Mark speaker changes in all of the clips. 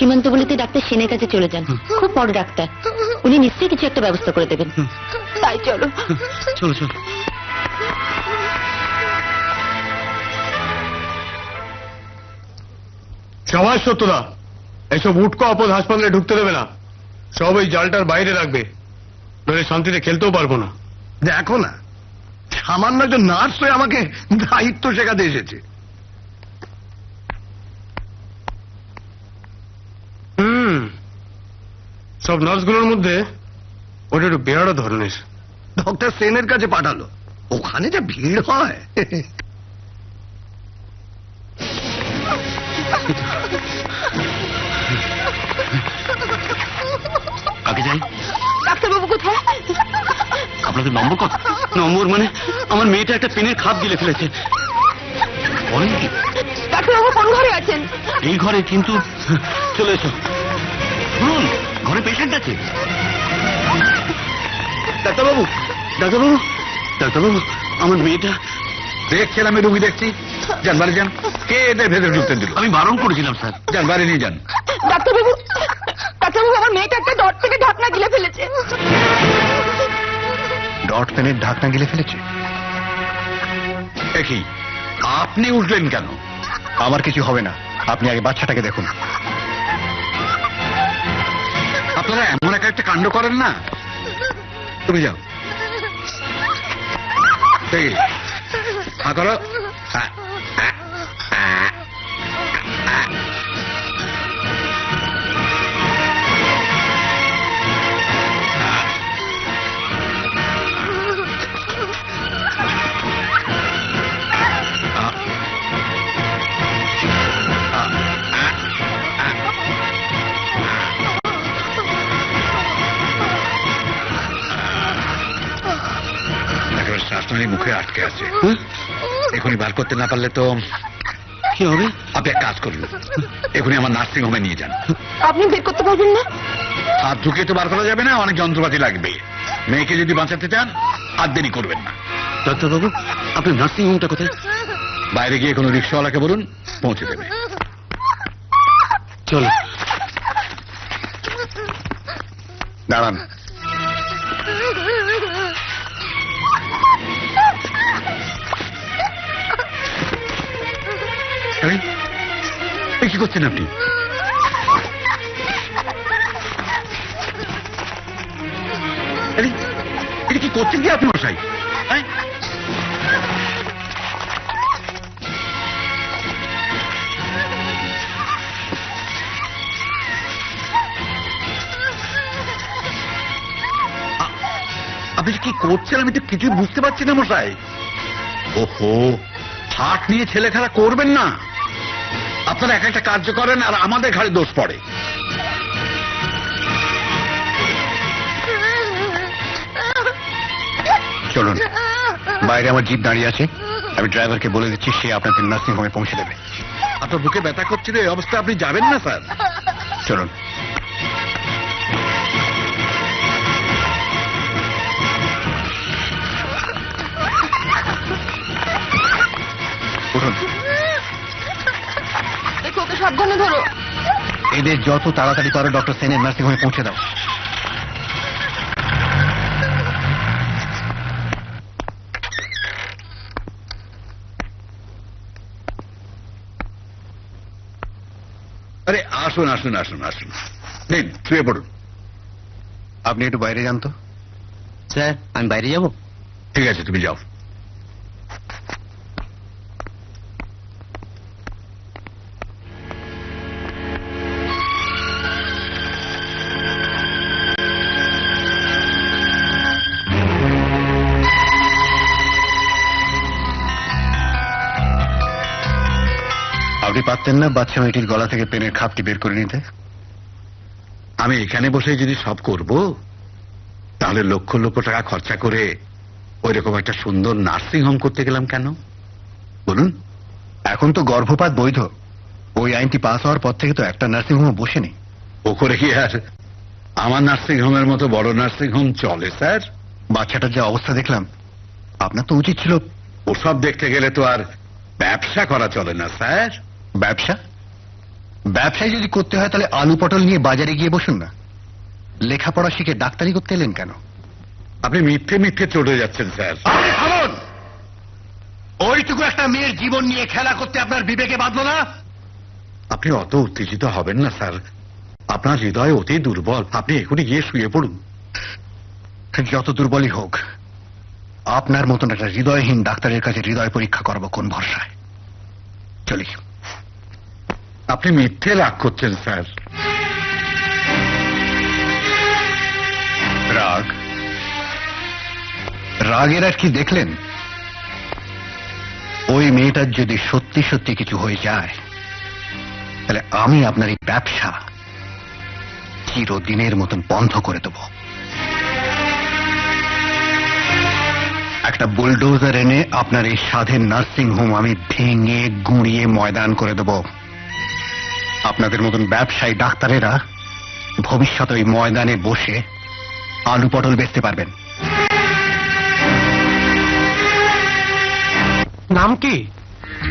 Speaker 1: সীমান্তগুলিতে doctor সেনের কাছে চলে যান, খুব বড় ডাক্তার, উনি নিশ্চয়ই কিছু একটা ব্যবস্থা করে দেবেন। তাই চলো
Speaker 2: চলো চলো।
Speaker 3: সবাই সত্যদা, এসব উটকো আপদ হাসপাতালে ঢুকতে দেবে না, সব ওই জালটার বাইরে রাখবে, নইলে শান্তিতে খেলতেও পারবো না।
Speaker 4: দেখো না, সামান্য একজন নার্স হয়ে আমাকে দায়িত্ব শেখাতে এসেছে।
Speaker 3: সব নার্সগুলোর মধ্যে ওটা একটু বেয়ারা ধরনের।
Speaker 4: ডক্টর সেনের কাছে পাঠালো, ওখানে যা ভিড় হয়।
Speaker 2: কাকে যাই?
Speaker 1: ডাক্তারবাবু কোথায়?
Speaker 2: আপনাদের নম্বর কত? নম্বর মানে আমার মেয়েটা একটা পেনের খাপ গিলে ফেলেছে। বলেন কি?
Speaker 1: ডাক্তারবাবু কোন ঘরে আছেন?
Speaker 2: এই ঘরে, কিন্তু চলে এসো। শুনুন, ঘরে পেশেন্ট আছে। ডাক্তারবাবু, ডাক্তারবাবু, ডাক্তারবাবু, আমার মেয়েটা।
Speaker 4: দেখছেন আমি রুগী দেখছি, যান বাড়ি যান। কে এদের ভেতরে ঢুকতে দিল?
Speaker 2: আমি বারণ করেছিলাম স্যার।
Speaker 4: যান বাড়ি নিয়ে যান।
Speaker 1: ডাক্তারবাবু, ডাক্তারবাবু, আমার মেয়েটা একটা ডট থেকে ঢাকনা গিলে ফেলেছে।
Speaker 4: ডট পেনের ঢাকনা গিলে ফেলেছে?
Speaker 2: দেখি, আপনি উঠলেন কেন?
Speaker 4: আমার কিছু হবে না, আপনি আগে বাচ্চাটাকে দেখুন।
Speaker 2: আপনারা এমন একটা কাণ্ড করেন না। তুমি যাও। দেখি, হ্যাঁ করো। হ্যাঁ, শ্বাসনালী মুখে আটকে আছে, এখনই বার করতে না পারলে তো কি হবে? আপনি এক কাজ করুন, এখনই আমার নার্সিং হোমে নিয়ে যান।
Speaker 1: আপনি বের করতে পারবেন না?
Speaker 2: হাত ঢুকে তো বার করা যাবে না, অনেক যন্ত্রপাতি লাগবে। মেয়েকে যদি বাঁচাতে চান আর দেরি করবেন না। ডাক্তারবাবু, আপনার নার্সিং হোমটা কোথায়? বাইরে গিয়ে কোনো রিক্সাওয়ালাকে বলুন, পৌঁছে দেবে। চলো।
Speaker 4: দাঁড়ান।
Speaker 2: কি করছেন আপনি? এটা কি করছেন কি আপনি মশাই? আপনি কি করছেন আমি তো কিছুই বুঝতে পারছি না মশাই। ওহো, হাট নিয়ে ছেলে খেলা করবেন না। আপনারা এক একটা কার্য করেন আর আমাদের ঘাড়ে দোষ পড়ে।
Speaker 4: চলুন, বাইরে আমার জিপ দাঁড়িয়ে আছে, আমি ড্রাইভারকে বলে দিচ্ছি, সে আপনাদের নার্সিং হোমে পৌঁছে দেবে।
Speaker 2: আপনার বুকে ব্যথা করছিল, এই অবস্থা আপনি যাবেন না স্যার।
Speaker 4: চলুন। উঠুন।
Speaker 1: দেখো, ওকে সাবধানে ধরো।
Speaker 4: এদের যত তাড়াতাড়ি পারো ডক্টর সেনের নার্সিং হোমে পৌঁছে দাও।
Speaker 2: আরে আসুন আসুন আসুন আসুন, নিন শুয়ে পড়ুন।
Speaker 4: আপনি একটু বাইরে যান তো।
Speaker 5: স্যার, আমি বাইরে যাব?
Speaker 2: ঠিক আছে, তুমি যাও।
Speaker 4: আপনি পারতেন না বাচ্চা মেয়েটির গলা থেকে পেনের খাপটি বের করে নিতে?
Speaker 2: আমি এখানে বসে যদি সব করব, তাহলে লক্ষ লক্ষ টাকা খরচা করে ওই রকম একটা সুন্দর নার্সিং হোম করতে গেলাম কেন বলুন?
Speaker 4: এখন তো গর্ভপাত বৈধ, ওই আইনটি পাস হওয়ার পর থেকে তো একটা নার্সিং হোম বসেনি।
Speaker 2: ও করে কি আর আমার নার্সিং হোমের মতো বড় নার্সিং হোম চলে স্যার?
Speaker 4: বাচ্চাটার যা অবস্থা দেখলাম, আপনার তো উচিত ছিল।
Speaker 2: ওসব দেখতে গেলে তো আর ব্যবসা করা চলে না স্যার।
Speaker 4: ব্যবসা? ব্যবসায় যদি করতে হয় তাহলে আলু পটল নিয়ে বাজারে গিয়ে বসুন না। লেখাপড়া শিখে ডাক্তারি করতে এলেন কেন?
Speaker 2: আপনি মিথ্যে মিথ্যে চলে যাচ্ছেন স্যার।
Speaker 4: থামুন! ওইটুকু একটা মেয়ের জীবন নিয়ে খেলা করতে আপনার বিবেকে বাঁধলো না?
Speaker 2: আপনি অত উত্তেজিত হবেন না স্যার, আপনার হৃদয় অতি দুর্বল, আপনি এখনই গিয়ে শুয়ে পড়ুন।
Speaker 4: যত দুর্বলই হোক, আপনার মতন একটা হৃদয়হীন ডাক্তারের কাছে হৃদয় পরীক্ষা করবো কোন ভরসায়? চলি।
Speaker 2: আপনি মিথ্যে রাগ করছেন স্যার।
Speaker 4: রাগ? রাগের আর কি দেখলেন? ওই মেয়েটার যদি সত্যি সত্যি কিছু হয়ে যায় তাহলে আমি আপনার এই ব্যবসা চিরদিনের মতন বন্ধ করে দেব। একটা বুলডোজার এনে আপনার এই স্বাধীন নার্সিং হোম আমি ভেঙে গুঁড়িয়ে ময়দান করে দেব। আপনাদের মতন ব্যবসায়ী ডাক্তারেরা ভবিষ্যতে ওই ময়দানে বসে আলু পটল বেচতে পারবেন।
Speaker 3: নাম কি?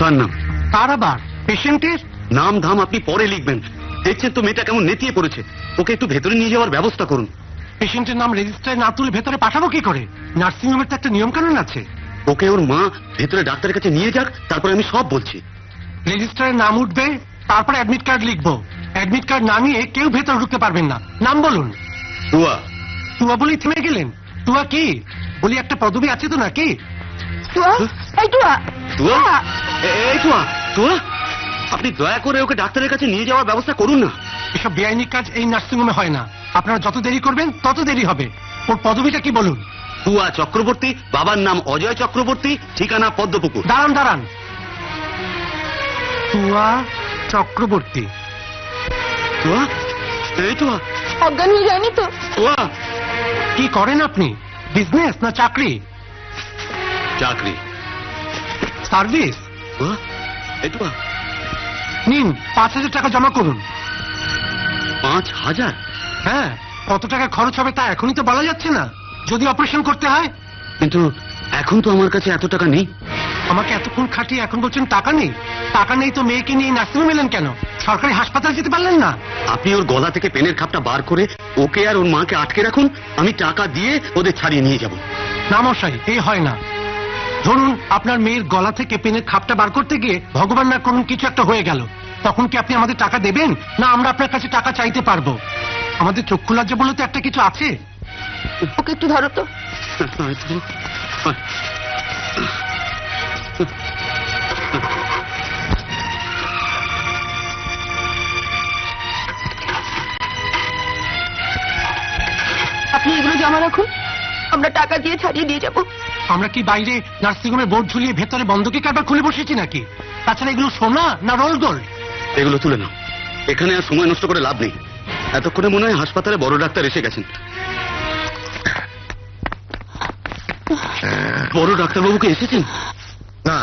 Speaker 6: তার নাম?
Speaker 3: তার আবার পেশেন্টের
Speaker 6: নাম ধাম আপনি পরে লিখবেন। দেখছেন তো মেয়েটা কেমন নেতিয়ে পড়েছে, ওকে একটু ভেতরে নিয়ে যাওয়ার ব্যবস্থা করুন।
Speaker 3: পেশেন্টের নাম রেজিস্টারে না তুলে ভেতরে পাঠাবো কি করে? নার্সিং হোমের তো একটা নিয়ম কানুন আছে।
Speaker 6: ওকে ওর মা ভেতরে ডাক্তারের কাছে নিয়ে যাক, তারপরে আমি সব বলছি।
Speaker 3: রেজিস্টারে নাম উঠবে, তারপরে অ্যাডমিট কার্ড লিখবো। অ্যাডমিট কার্ড না নিয়ে কেউ ভেতরে ঢুকতে পারবেন না। নাম বলুন।
Speaker 6: টুয়া।
Speaker 3: টুয়া বলি থেমে গেলেন? টুয়া কি বলি একটা পদবি আছে তো নাকি?
Speaker 6: টুয়া? এই টুয়া, টুয়া, আপনি দয়া করে ওকে ডাক্তারের কাছে নিয়ে যাওয়ার ব্যবস্থা করুন না।
Speaker 3: এসব বেআইনি কাজ এই নার্সিং হোমে হয় না। আপনারা যত দেরি করবেন তত দেরি হবে। ওর পদবিটা কি বলুন?
Speaker 6: টুয়া চক্রবর্তী, বাবার নাম অজয় চক্রবর্তী, ঠিকানা পদ্মপুকুর।
Speaker 3: দাঁড়ান দাঁড়ান, টুয়া চক্রবর্তী।
Speaker 6: টুয়া? এই টুয়া,
Speaker 1: অজ্ঞান হয়ে যায়নি তো?
Speaker 6: টুয়া।
Speaker 3: কি করেন আপনি? বিজনেস না চাকরি?
Speaker 6: চাকরি।
Speaker 3: সার্ভিস?
Speaker 6: টুয়া, এই টুয়া।
Speaker 3: নিন 5,000 টাকা জমা করুন।
Speaker 6: 5,000?
Speaker 3: হ্যাঁ, কত টাকা খরচ হবে তা এখনই তো বলা যাচ্ছে না। যদি অপারেশন করতে হয়।
Speaker 6: কিন্তু এখন তো আমার কাছে এত টাকা নেই।
Speaker 3: আমাকে এতক্ষণ খাটিয়ে এখন বলছেন টাকা নেই? টাকা নেই তো মেয়েকে নিয়ে নার্সিং হোমে এলেন কেন? সরকারি হাসপাতালে যেতে পারলেন না?
Speaker 6: আপনি ওর গলা থেকে পেনের খাপটা বার করে ওকে আর ওর মাকে আটকে রাখুন, আমি টাকা দিয়ে ওদের ছাড়িয়ে নিয়ে যাব।
Speaker 3: না মশাই, এই হয় না। ধরুন আপনার মেয়ের গলা থেকে পেনের খাপটা বার করতে গিয়ে ভগবান না করুন কিছু একটা হয়ে গেল, তখন কি আপনি আমাদের টাকা দেবেন না আমরা আপনার কাছে টাকা চাইতে পারবো? আমাদের চক্ষু লজ্জা বলে তো একটা কিছু আছে।
Speaker 1: ওকে একটু ধরো তো। আপনি এগুলো জমা রাখুন, আমরা টাকা দিয়ে ছাড়িয়ে দিয়ে যাব।
Speaker 3: আমরা কি বাইরে নার্সিং হোমে বোর্ড ঝুলিয়ে ভেতরে বন্ধকি কারবার খুলে বসেছি নাকি? তাছাড়া এগুলো সোনা না রোল গোল্ড?
Speaker 6: এগুলো তুলে নাও, এখানে আর সময় নষ্ট করে লাভ নেই। এতক্ষণে মনে হয় হাসপাতালে বড় ডাক্তার এসে গেছেন। বড় ডাক্তারবাবুকে এসেছেন?
Speaker 4: না,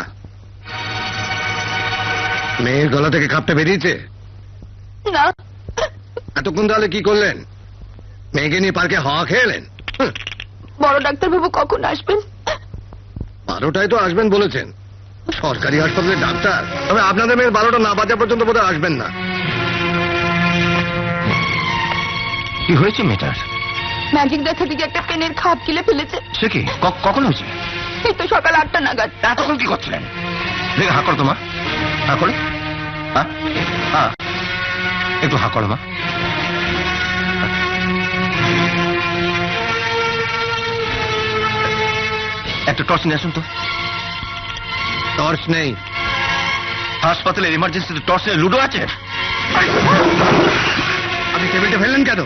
Speaker 4: মেয়ের গলা থেকে খাপটা বেরিয়েছে।
Speaker 1: না,
Speaker 4: এতক্ষণ তাহলে কি করলেন? মেয়েকে নিয়ে পার্কে হাওয়া খেলেন?
Speaker 1: বড় ডাক্তারবাবু কখন আসবেন?
Speaker 4: 12টায় তো আসবেন বলেছেন, সরকারি হাসপাতালের ডাক্তার। তবে আপনাদের মেয়ের 12টা না বাজা পর্যন্ত বোধহয় আসবেন না। কি হয়েছে মেয়েটার?
Speaker 1: ম্যাজিক দেখা দিকে একটা পেনের খাপ গিলে ফেলেছে।
Speaker 4: সে কি কখন হয়েছে?
Speaker 1: এই তো সকাল 8টা নাগাদ।
Speaker 4: এতক্ষণ কি করছিলেন? দেখে হা করো তোমা, হা করে। হ্যাঁ হ্যাঁ, একটু হা করো মা। একটা টর্চ নিয়ে আসুন তো। টর্চ নেই হাসপাতালের এমার্জেন্সিতে। টর্চ নেই, লুডো আছে। আপনি টেবিলটা ফেললেন কেন?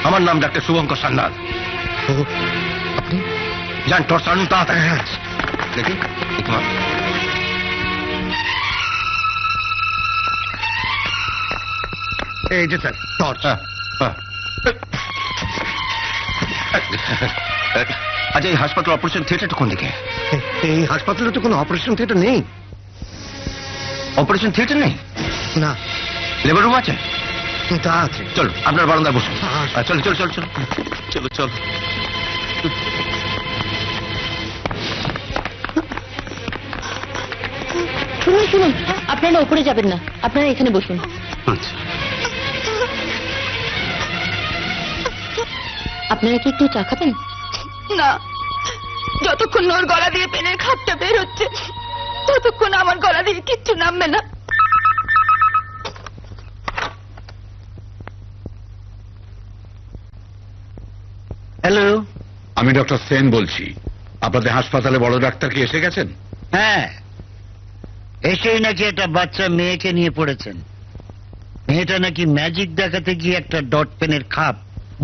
Speaker 4: আমার নাম ডাক্তার শুভঙ্কর সান্যাল। আপনি যান, টর্চ আনুন তাড়াতাড়ি। দেখি এই যে স্যার টর্চ। আচ্ছা, এই হাসপাতাল অপারেশন থিয়েটারটা কোন দিকে? এই হাসপাতালে তো কোনো অপারেশন থিয়েটার নেই। অপারেশন থিয়েটার নেই? না। লেবার রুম আছে? তা আছে। চলো আপনার বারান্দায় বসুন। চলো চলো চলো চলো
Speaker 6: চলো চলো।
Speaker 1: শুনুন শুনুন, আপনারা উপরে যাবেন না, আপনারা এখানে বসুন।
Speaker 6: আচ্ছা
Speaker 1: আপনারা কি একটু চা খাবেন?
Speaker 7: না, যতক্ষণ ওর গলা দিয়ে পেনের খাপটা বের হচ্ছে ততক্ষণ আমার গলা দিয়ে কিচ্ছু নামবে না।
Speaker 5: হ্যালো।
Speaker 2: আমি ডক্টর সেন বলছি। আপনাদের হাসপাতালে বড় ডাক্তার কি এসে গেছেন?
Speaker 8: হ্যাঁ, এসেই নাকি একটা বাচ্চা মেয়েকে নিয়ে পড়েছেন। মেয়েটা নাকি ম্যাজিক দেখাতে গিয়ে একটা ডট পেনের খাপ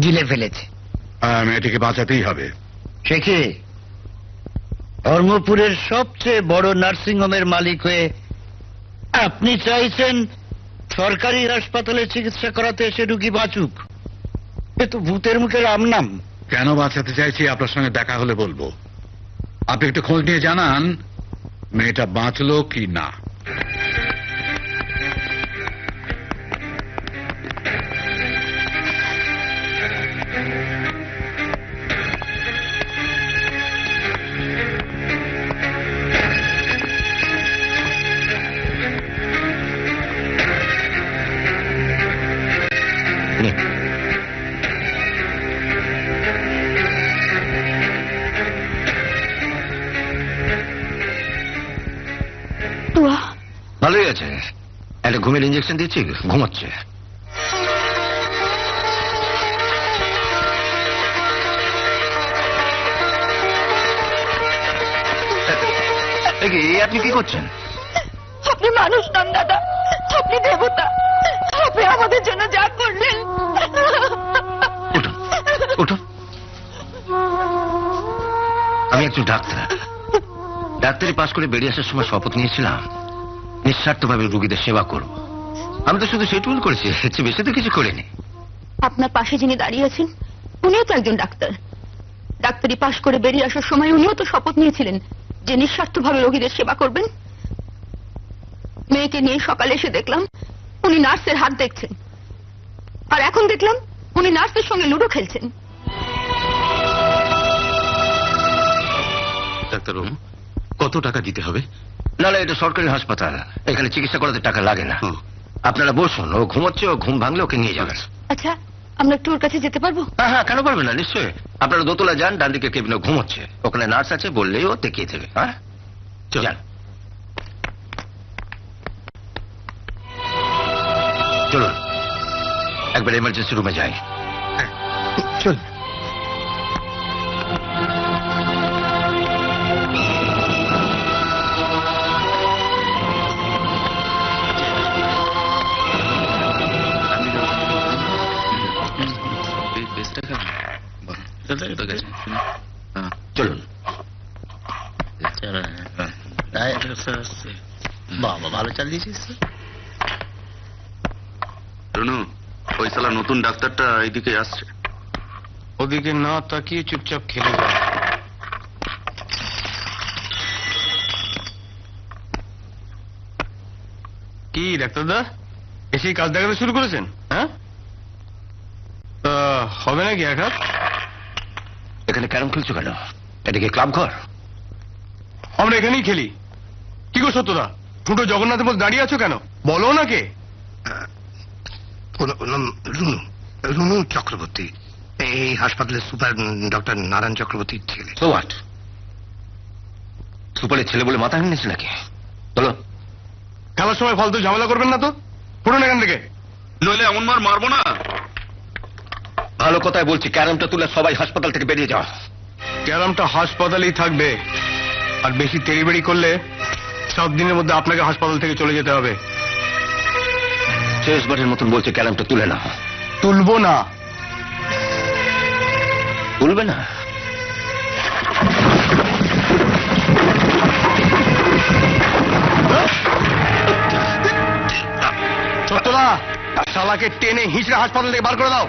Speaker 8: গিলে ফেলেছে।
Speaker 2: মেয়েটিকে বাঁচাতেই হবে।
Speaker 8: সে কি ধর্মপুরের সবচেয়ে বড় নার্সিং হোমের মালিক হয়ে আপনি চাইছেন সরকারি হাসপাতালে চিকিৎসা করাতে এসে রুগী বাঁচুক? এ তো ভূতের মুখে রাম নাম।
Speaker 2: কেন বাঁচাতে চাইছি আপনার সঙ্গে দেখা হলে বলবো। আপনি একটু খোঁজ নিয়ে জানান মেয়েটা বাঁচলো কি না।
Speaker 5: ভালোই আছে, একটা ঘুমের ইঞ্জেকশন দিচ্ছি, ঘুমাচ্ছে। আপনি কি করছেন?
Speaker 7: আপনি মানুষ নন দাদা, আপনি দেবতা। আপনি আমাদের জন্য যা করলেন।
Speaker 5: উঠুন উঠুন। আমি একজন ডাক্তার। ডাক্তারি পাশ করে বেরিয়ে আসার সময় শপথ নিয়েছিলাম নিঃস্বার্থভাবে রুগীদের সেবা করব। আমি তো শুধু সেটুকুন করেছি, এর চেয়ে বেশি তো কিছু করিনি।
Speaker 7: আপনার পাশে যিনি দাঁড়িয়ে আছেন উনিও তো একজন ডাক্তার। ডাক্তারি পাশ করে বেরিয়ে আসার সময় উনিও তো শপথ নিয়েছিলেন যে নিঃস্বার্থভাবে রোগীদের সেবা করবেন। মেয়েকে নিয়ে সকালে এসে দেখলাম উনি নার্সের হাত দেখছেন, আর এখন দেখলাম উনি নার্সের সঙ্গে লুডো খেলছেন।
Speaker 6: ডাক্তারবাবু, কত টাকা দিতে হবে?
Speaker 5: না না, এটা সরকারি হাসপাতাল, এখানে চিকিৎসা করাতে টাকা লাগে না। আপনারা বসুন, ও ঘুমোচ্ছে, ও ঘুম ভাঙলে ওকে নিয়ে যাবেন।
Speaker 7: আচ্ছা, আমরা একটু ওর কাছে যেতে পারবো?
Speaker 5: হ্যাঁ হ্যাঁ, কেন পারবেন না, নিশ্চয়ই। আপনারা দোতলা যান, ডান দিকে কেবিনে ঘুমোচ্ছে, ওখানে নার্স আছে, বললেই ও দেখিয়ে দেবে। হ্যাঁ যান। চলুন একবার এমার্জেন্সি রুমে যাই।
Speaker 3: চল।
Speaker 5: চলুন।
Speaker 8: বাবা, ভালো চাল দিয়েছিস।
Speaker 6: রুনু, ওই শালা নতুন ডাক্তারটা এইদিকে আসছে।
Speaker 3: ওদিকে না তাকিয়ে চুপচাপ খেলে যা। কি ডাক্তারদা, এসেই কাজ দেখাতে শুরু করেছেন? হ্যাঁ, তা হবে নাকি এক হাত?
Speaker 5: এখানে ক্যারম খেলছো কেন? এটা কি ক্লাব ঘর?
Speaker 3: আমরা এখানেই খেলি। কি গো সত্যদা, ফুটো জগন্নাথের মধ্যে দাঁড়িয়ে আছো কেন? বলো না কে?
Speaker 4: রুনু, রুনু চক্রবর্তী, এই হাসপাতালের সুপার ডক্টর নারায়ণ চক্রবর্তীর ছেলে।
Speaker 5: So what? সুপারের ছেলে বলে মাথা ভেঙেছে নাকি? চলো।
Speaker 3: খেলার সময় ফালতু ঝামেলা করবেন না তো, ফুটুন এখান থেকে।
Speaker 6: নইলে এমন মার মারবো না।
Speaker 5: ভালো কথাই বলছি, ক্যারমটা তুলে সবাই হাসপাতাল থেকে বেরিয়ে যাও।
Speaker 3: ক্যারামটা হাসপাতালেই থাকবে, আর বেশি তেড়িবেড়ি করলে 7 দিনের মধ্যে আপনাকে হাসপাতাল থেকে চলে যেতে হবে।
Speaker 5: শেষবারের মতন বলছে, ক্যারমটা তুলে না।
Speaker 3: তুলবো না।
Speaker 5: তুলবে না?
Speaker 3: সত্যদা, শালাকে টেনে হিঁচড়ে হাসপাতাল থেকে বার করে দাও।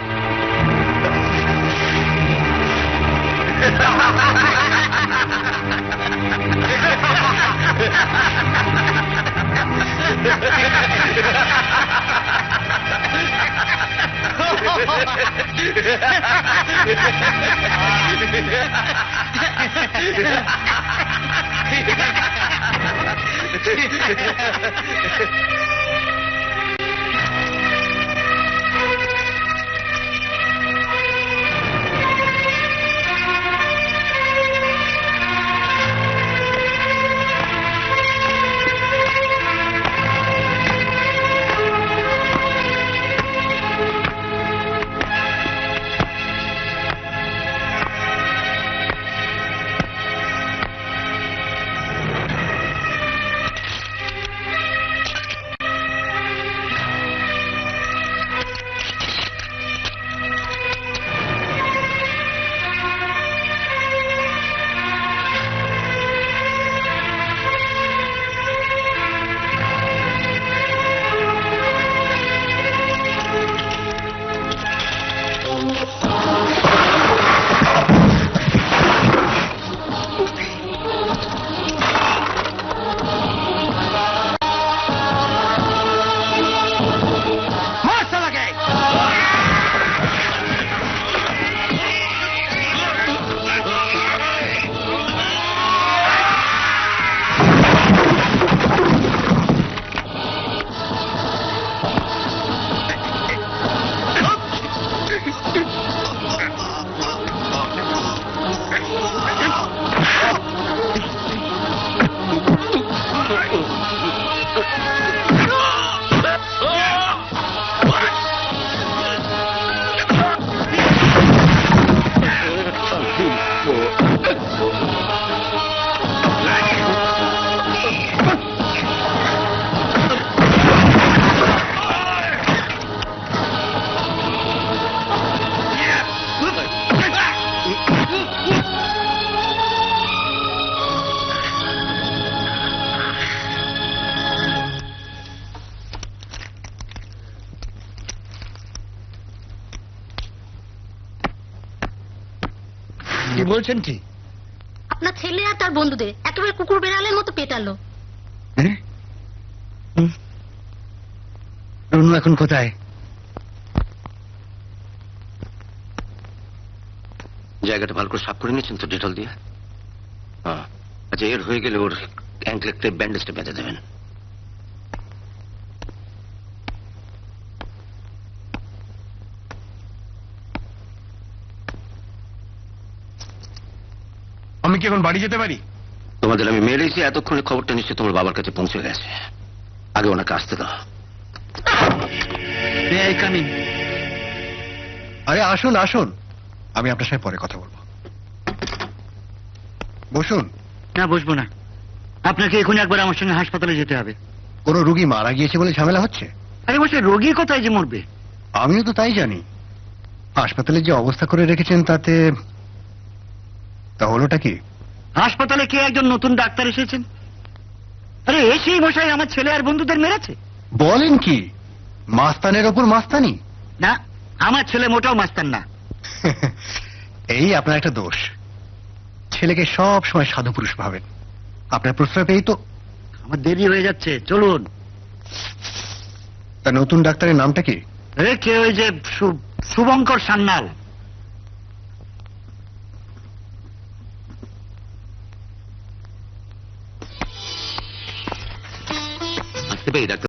Speaker 8: কি বলছেন কি?
Speaker 1: আপনার ছেলে আর তার বন্ধুদের একেবারে কুকুর বেড়ালের মতো পেটালো।
Speaker 8: হ্যাঁ? রুনু এখন কোথায়?
Speaker 5: জায়গাটা ভালো করে সাফ করে নিয়েছেন তো ডেটল দিয়ে? হ্যাঁ। আচ্ছা, এর হয়ে গেলে ওর অ্যাঙ্কলেটে ব্যান্ডেজটা বেঁধে দেবেন।
Speaker 3: আমি কি এখন বাড়ি যেতে পারি?
Speaker 5: তোমাদের আমি মেরেছি, এতক্ষণে খবরটা নিশ্চয়ই তোমার বাবার কাছে পৌঁছে গেছে। আগে ওনাকে আসতে দাও।
Speaker 4: আরে আসুন আসুন, আমি আপনার সাথে পরে কথা বলবো। বসুন।
Speaker 8: না, বসবো না। আপনাকে এখন একবার আমার সঙ্গে হাসপাতালে যেতে হবে।
Speaker 4: কোনো রুগী মারা গিয়েছে বলে ঝামেলা হচ্ছে?
Speaker 8: আরে বসে, রোগী কোথায় যে মরবে?
Speaker 4: আমিও তো তাই জানি। হাসপাতালে যে অবস্থা করে রেখেছেন তাতে তা হলোটা কি?
Speaker 8: হাসপাতালে কে একজন নতুন ডাক্তার এসেছেন। আরে এসেই মশাই আমার ছেলে আর বন্ধুদের মেরেছে।
Speaker 4: বলেন কি? মাস্তানের ওপর মাস্তানি?
Speaker 8: না, আমার ছেলে মোটাও মাস্তান না।
Speaker 4: এই আপনার একটা দোষ। ছেলেকে সব সময় সাধু পুরুষ ভাবেন। আপনার প্রশ্রয় পেয়েই তো।
Speaker 8: আমার দেরি হয়ে যাচ্ছে, চলুন।
Speaker 4: তা নতুন ডাক্তারের নামটা কি?
Speaker 8: কে ওই যে শুভঙ্কর সান্যাল।
Speaker 5: আসতে পেরে ডাক্তার